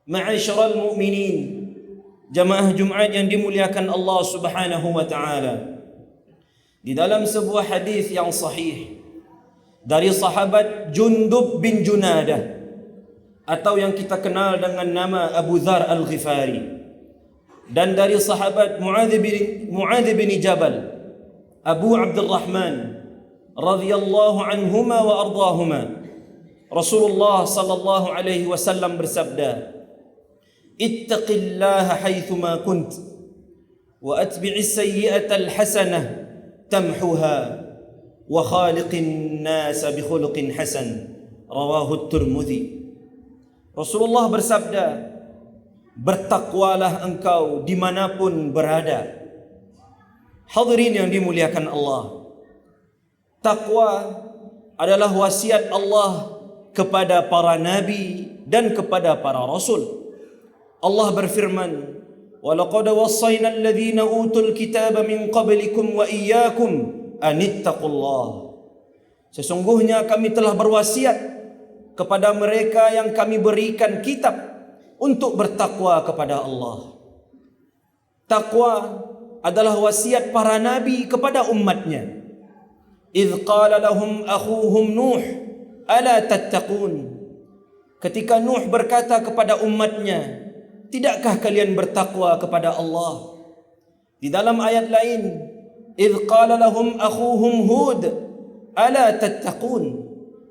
Ma'asyiral mu'minin, jamaah Jumat yang dimuliakan Allah Subhanahu wa taala. Di dalam sebuah hadis yang sahih dari sahabat Jundub bin Junadah, atau yang kita kenal dengan nama Abu Dzar Al-Ghifari, dan dari sahabat Muadz bin Jabal, Abu Abdurrahman radhiyallahu anhuma wa ardahuma, Rasulullah sallallahu alaihi wasallam bersabda, ittaqillaha haitsuma kunt wa atbi'is sayyi'atal hasanah tamhuha wa khaliqin nas bi khuluqin hasan, rawahu Tirmidzi. Rasulullah bersabda, bertakwalah engkau dimanapun berada. Hadirin yang dimuliakan Allah, takwa adalah wasiat Allah kepada para nabi dan kepada para rasul. Allah berfirman, وَلَقَدْ وَصَّيْنَا الَّذِينَ أُوتُوا الْكِتَابَ مِنْ قَبْلِكُمْ وَإِيَّاكُمْ أَنِ اتَّقُوا اللَّهَ. Sesungguhnya kami telah berwasiat kepada mereka yang kami berikan kitab untuk bertakwa kepada Allah. Takwa adalah wasiat para nabi kepada umatnya. إِذْ قَالَ لَهُمْ أَخُوهُمْ نُوحٌ أَلَا تَتَّقُونَ. Ketika Nuh berkata kepada umatnya, tidakkah kalian bertakwa kepada Allah? Di dalam ayat lain, إِذْ قَالَ لَهُمْ أَخُوهُمْ هُودٌ أَلَا تَتَّقُونَ.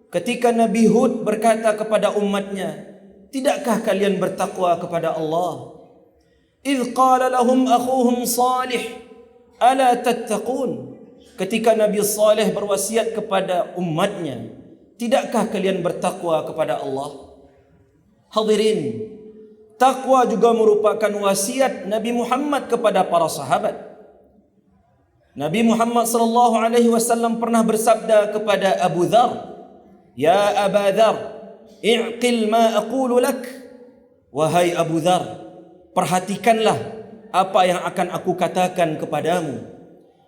Ketika Nabi Hud berkata kepada umatnya, tidakkah kalian bertakwa kepada Allah? إِذْ قَالَ لَهُمْ أَخُوهُمْ صَالِحٌ أَلَا تَتَّقُونَ. Ketika Nabi Saleh berwasiat kepada umatnya, tidakkah kalian bertakwa kepada Allah? Hadirin, takwa juga merupakan wasiat Nabi Muhammad kepada para sahabat. Nabi Muhammad sallallahu alaihi wasallam pernah bersabda kepada Abu Dzar, "Ya Aba Dzar, i'qil ma aqulu lak." Wahai Abu Dzar, perhatikanlah apa yang akan aku katakan kepadamu.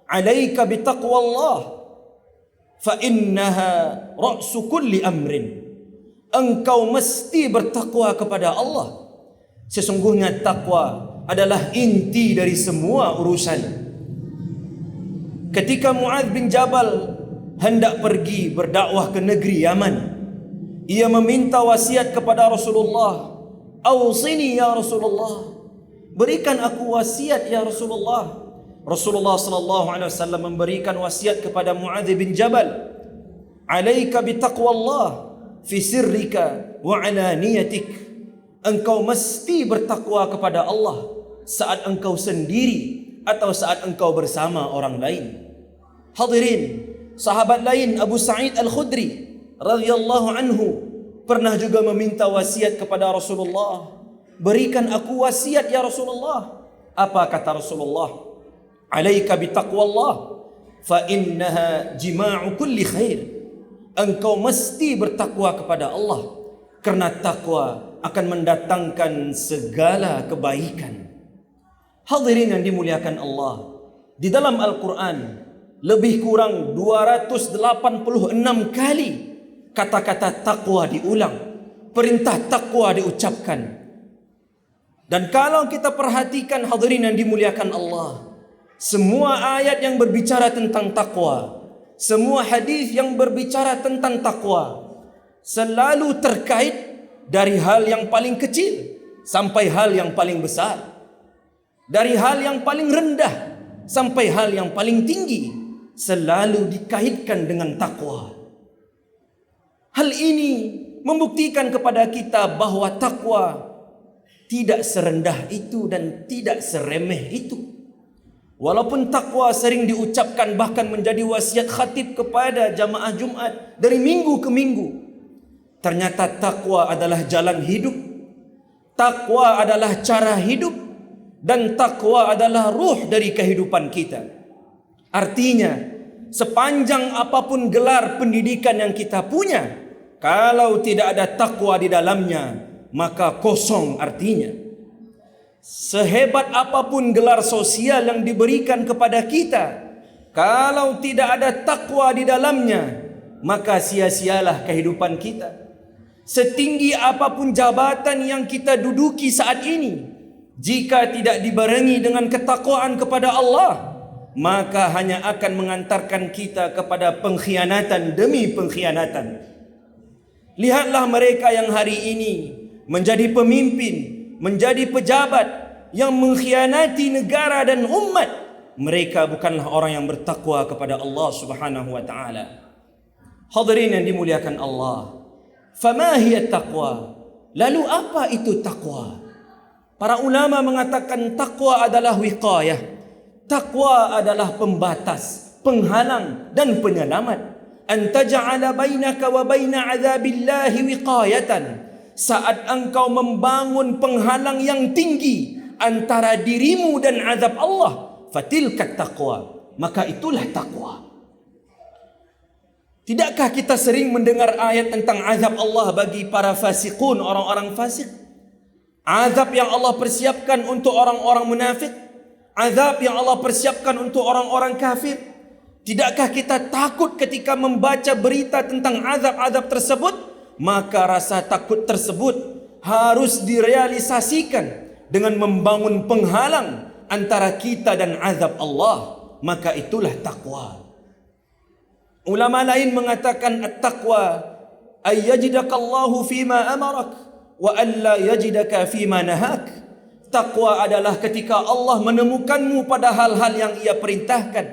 Alaika bitaqwallah fa innaha ra'su kulli amrin. Engkau mesti bertakwa kepada Allah. Sesungguhnya takwa adalah inti dari semua urusan. Ketika Muadz bin Jabal hendak pergi berdakwah ke negeri Yaman, ia meminta wasiat kepada Rasulullah, "Awsini ya Rasulullah, berikan aku wasiat ya Rasulullah." Rasulullah sallallahu alaihi wasallam memberikan wasiat kepada Muadz bin Jabal, "Alaika bitaqwallah fi sirrika wa alaniyatik." Engkau mesti bertakwa kepada Allah saat engkau sendiri atau saat engkau bersama orang lain. Hadirin, sahabat lain Abu Sa'id Al-Khudri radhiyallahu anhu pernah juga meminta wasiat kepada Rasulullah, "Berikan aku wasiat ya Rasulullah." Apa kata Rasulullah? "Alaika bitaqwallah fa innaha jima'u kulli khair." Engkau mesti bertakwa kepada Allah karena takwa akan mendatangkan segala kebaikan. Hadirin yang dimuliakan Allah, di dalam Al-Quran lebih kurang 286 kali kata-kata takwa diulang, perintah takwa diucapkan. Dan kalau kita perhatikan hadirin yang dimuliakan Allah, semua ayat yang berbicara tentang takwa, semua hadis yang berbicara tentang takwa selalu terkait dari hal yang paling kecil sampai hal yang paling besar, dari hal yang paling rendah sampai hal yang paling tinggi, selalu dikaitkan dengan takwa. Hal ini membuktikan kepada kita bahwa takwa tidak serendah itu dan tidak seremeh itu. Walaupun takwa sering diucapkan bahkan menjadi wasiat khatib kepada jamaah Jumat dari minggu ke minggu, ternyata takwa adalah jalan hidup, takwa adalah cara hidup, dan takwa adalah ruh dari kehidupan kita. Artinya, sepanjang apapun gelar pendidikan yang kita punya, kalau tidak ada takwa di dalamnya, maka kosong artinya. Sehebat apapun gelar sosial yang diberikan kepada kita, kalau tidak ada takwa di dalamnya, maka sia-sialah kehidupan kita. setinggi apapun jabatan yang kita duduki saat ini, jika tidak dibarengi dengan ketakwaan kepada Allah, maka hanya akan mengantarkan kita kepada pengkhianatan demi pengkhianatan. Lihatlah mereka yang hari ini menjadi pemimpin, menjadi pejabat yang mengkhianati negara dan umat. Mereka bukanlah orang yang bertakwa kepada Allah Subhanahu wa taala. Hadirin yang dimuliakan Allah, fama hiya taqwa? Lalu apa itu takwa? Para ulama mengatakan takwa adalah wiqayah. Takwa adalah pembatas, penghalang dan penyelamat. An taj'ala bainaka wa baina 'adzabillahi wiqayatan. Saat engkau membangun penghalang yang tinggi antara dirimu dan azab Allah, fatilka taqwa, maka itulah takwa. Tidakkah kita sering mendengar ayat tentang azab Allah bagi para fasiqun, orang-orang fasik? Azab yang Allah persiapkan untuk orang-orang munafik, azab yang Allah persiapkan untuk orang-orang kafir. Tidakkah kita takut ketika membaca berita tentang azab-azab tersebut? Maka rasa takut tersebut harus direalisasikan dengan membangun penghalang antara kita dan azab Allah. Maka itulah takwa. Ulama lain mengatakan at-taqwa ay yajidakallahu fima amarak wa alla yajidaka fima nahak. Takwa adalah ketika Allah menemukanmu pada hal-hal yang Ia perintahkan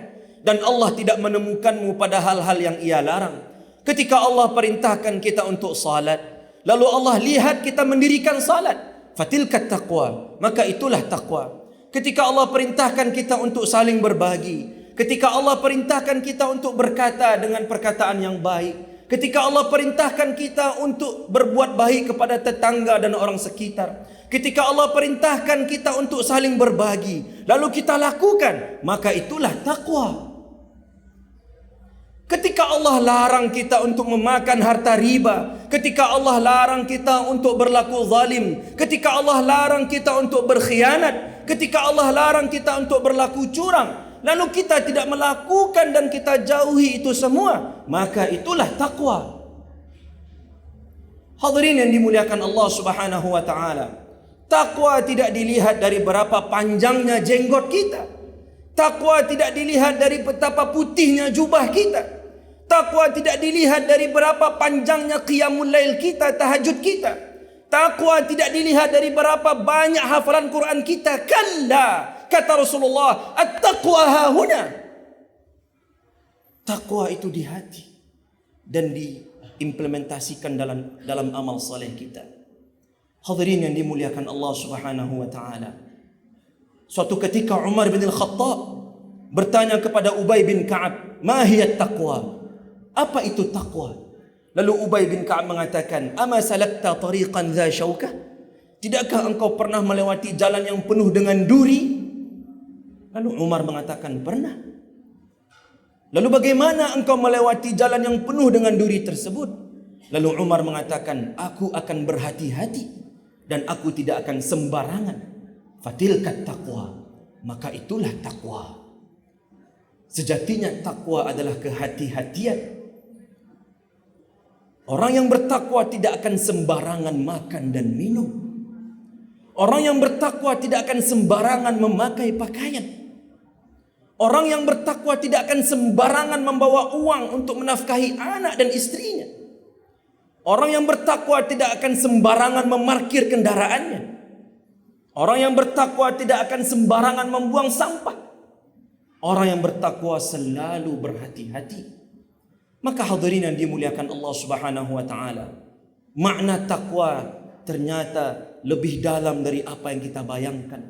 dan Allah tidak menemukanmu pada hal-hal yang Ia larang. Ketika Allah perintahkan kita untuk salat, lalu Allah lihat kita mendirikan salat, fatilkat taqwa, maka itulah takwa. Ketika Allah perintahkan kita untuk saling berbagi, ketika Allah perintahkan kita untuk berkata dengan perkataan yang baik, ketika Allah perintahkan kita untuk berbuat baik kepada tetangga dan orang sekitar, ketika Allah perintahkan kita untuk saling berbagi, lalu kita lakukan, maka itulah takwa. Ketika Allah larang kita untuk memakan harta riba, ketika Allah larang kita untuk berlaku zalim, ketika Allah larang kita untuk berkhianat, ketika Allah larang kita untuk berlaku curang, lalu kita tidak melakukan dan kita jauhi itu semua, maka itulah takwa. Hadirin yang dimuliakan Allah Subhanahu wa taala, takwa tidak dilihat dari berapa panjangnya jenggot kita. Takwa tidak dilihat dari betapa putihnya jubah kita. Takwa tidak dilihat dari berapa panjangnya qiyamul lail kita, tahajud kita. Takwa tidak dilihat dari berapa banyak hafalan Quran kita. Kalla, kata Rasulullah, at-taqwa hahuna. Takwa itu di hati dan diimplementasikan dalam amal saleh kita. Hadirin yang dimuliakan Allah Subhanahu wa taala. Suatu ketika Umar bin Al-Khattab bertanya kepada Ubay bin Ka'ab, "Ma hiya taqwa?" Apa itu takwa? Lalu Ubay bin Ka'ab mengatakan, "Ama salakta tariqan dha syaukah?" Tidakkah engkau pernah melewati jalan yang penuh dengan duri? Lalu Umar mengatakan, "Pernah." Lalu bagaimana engkau melewati jalan yang penuh dengan duri tersebut? Lalu Umar mengatakan, "Aku akan berhati-hati dan aku tidak akan sembarangan." Fatilkat taqwa, maka itulah takwa. Sejatinya takwa adalah kehati-hatian. Orang yang bertakwa tidak akan sembarangan makan dan minum. Orang yang bertakwa tidak akan sembarangan memakai pakaian. Orang yang bertakwa tidak akan sembarangan membawa uang untuk menafkahi anak dan istrinya. Orang yang bertakwa tidak akan sembarangan memarkir kendaraannya. Orang yang bertakwa tidak akan sembarangan membuang sampah. Orang yang bertakwa selalu berhati-hati. Maka hadirin yang dimuliakan Allah Subhanahu wa taala, makna takwa ternyata lebih dalam dari apa yang kita bayangkan,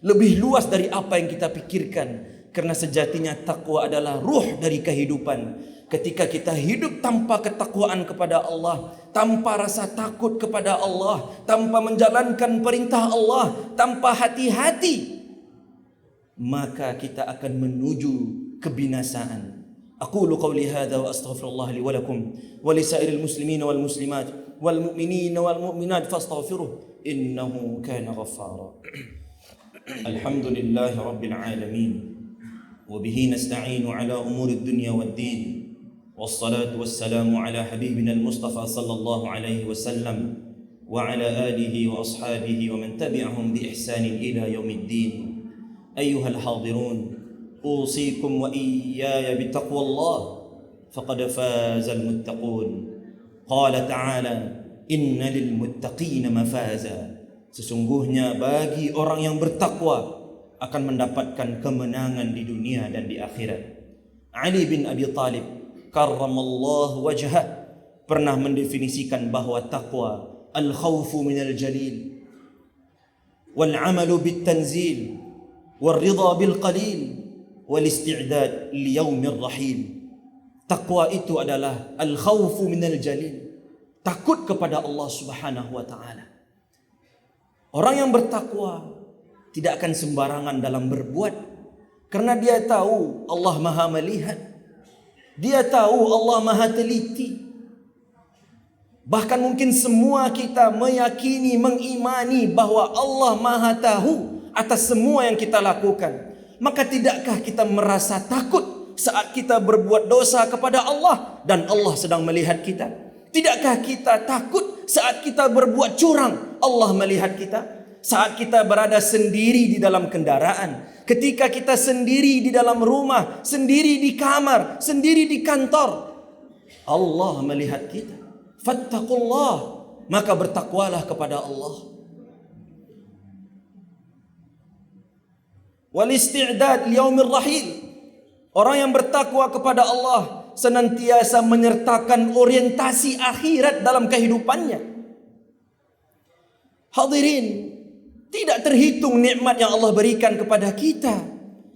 lebih luas dari apa yang kita pikirkan. Karena sejatinya takwa adalah ruh dari kehidupan. Ketika kita hidup tanpa ketakwaan kepada Allah, tanpa rasa takut kepada Allah, tanpa menjalankan perintah Allah, tanpa hati-hati, maka kita akan menuju kebinasaan. Aqulu qawli hadha wa astaghfirullah li wa lakum wa li sa'iril muslimin wal muslimat wal mu'minin wal mu'minat fastaghfiruh innahu kana ghaffara. Alhamdulillahi rabbil alamin wa bihi nasta'inu ala umurid dunya wad din والصلاة والسلام على حبيبنا المصطفى صلى الله عليه وسلم وعلى آله وأصحابه ومن تبعهم بإحسان إلى يوم الدين. أيها الحاضرون، أوصيكم وإياي بتقوى الله فقد فاز المتقون. قال تعالى: إن للمتقين مفازا. Sesungguhnya bagi orang yang bertakwa akan mendapatkan kemenangan di dunia dan di akhirat. Ali bin Abi Thalib karramallahu wajhah pernah mendefinisikan bahwa takwa al-khawfu minal jalil wal amalu bit tanzil wal ridha bil qalil wal isti'dad li yaumir rahil. Takwa itu adalah al-khawfu minal jalil, takut kepada Allah Subhanahu wa taala. Orang yang bertakwa tidak akan sembarangan dalam berbuat, karena dia tahu Allah Maha melihat. Dia tahu Allah Maha teliti. Bahkan mungkin semua kita meyakini, mengimani bahwa Allah Maha tahu atas semua yang kita lakukan. Maka tidakkah kita merasa takut saat kita berbuat dosa kepada Allah dan Allah sedang melihat kita? Tidakkah kita takut saat kita berbuat curang, Allah melihat kita? Saat kita berada sendiri di dalam kendaraan, ketika kita sendiri di dalam rumah, sendiri di kamar, sendiri di kantor, Allah melihat kita. Fattaqullah, maka bertakwalah kepada Allah. Wal isti'dad liyaumir rahil. Orang yang bertakwa kepada Allah senantiasa menyertakan orientasi akhirat dalam kehidupannya. Hadirin, tidak terhitung nikmat yang Allah berikan kepada kita.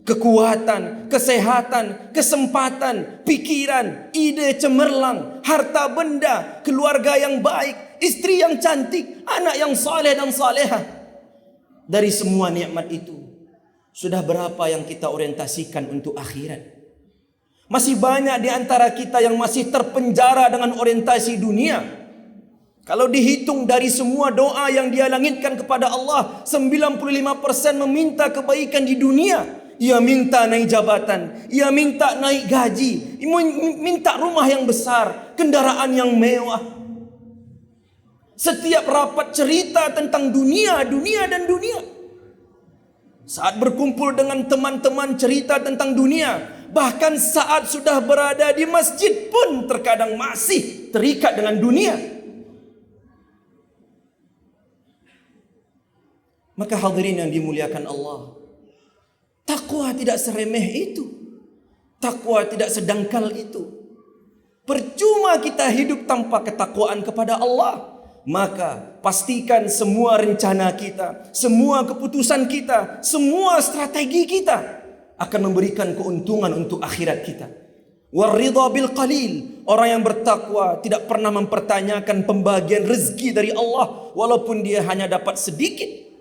Kekuatan, kesehatan, kesempatan, pikiran, ide cemerlang, harta benda, keluarga yang baik, istri yang cantik, anak yang saleh dan salehah. Dari semua nikmat itu, sudah berapa yang kita orientasikan untuk akhirat? Masih banyak di antara kita yang masih terpenjara dengan orientasi dunia. Kalau dihitung dari semua doa yang dia langitkan kepada Allah, 95% meminta kebaikan di dunia. Ia minta naik jabatan, ia minta naik gaji, minta rumah yang besar, kendaraan yang mewah. Setiap rapat cerita tentang dunia, dunia dan dunia. Saat berkumpul dengan teman-teman cerita tentang dunia, bahkan saat sudah berada di masjid pun terkadang masih terikat dengan dunia. Maka hadirin yang dimuliakan Allah, takwa tidak seremeh itu. Takwa tidak sedangkal itu. Percuma kita hidup tanpa ketakwaan kepada Allah. Maka pastikan semua rencana kita, semua keputusan kita, semua strategi kita akan memberikan keuntungan untuk akhirat kita. Waridha bil qalil. Orang yang bertakwa tidak pernah mempertanyakan pembagian rezeki dari Allah walaupun dia hanya dapat sedikit.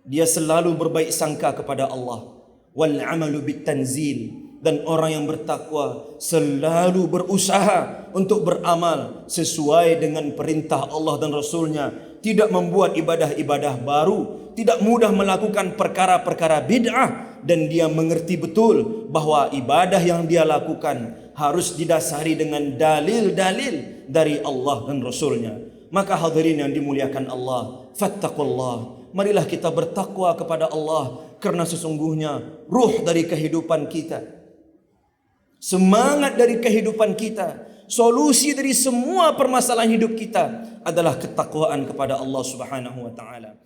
Dia selalu berbaik sangka kepada Allah. Wal amalu bit tanzil. Dan orang yang bertakwa selalu berusaha untuk beramal sesuai dengan perintah Allah dan Rasulnya. Tidak membuat ibadah-ibadah baru. Tidak mudah melakukan perkara-perkara bid'ah. Dan dia mengerti betul bahwa ibadah yang dia lakukan harus didasari dengan dalil-dalil dari Allah dan Rasulnya. Maka hadirin yang dimuliakan Allah, fattaqullah. Marilah kita bertakwa kepada Allah, karena sesungguhnya ruh dari kehidupan kita, semangat dari kehidupan kita, solusi dari semua permasalahan hidup kita adalah ketakwaan kepada Allah Subhanahu wa taala.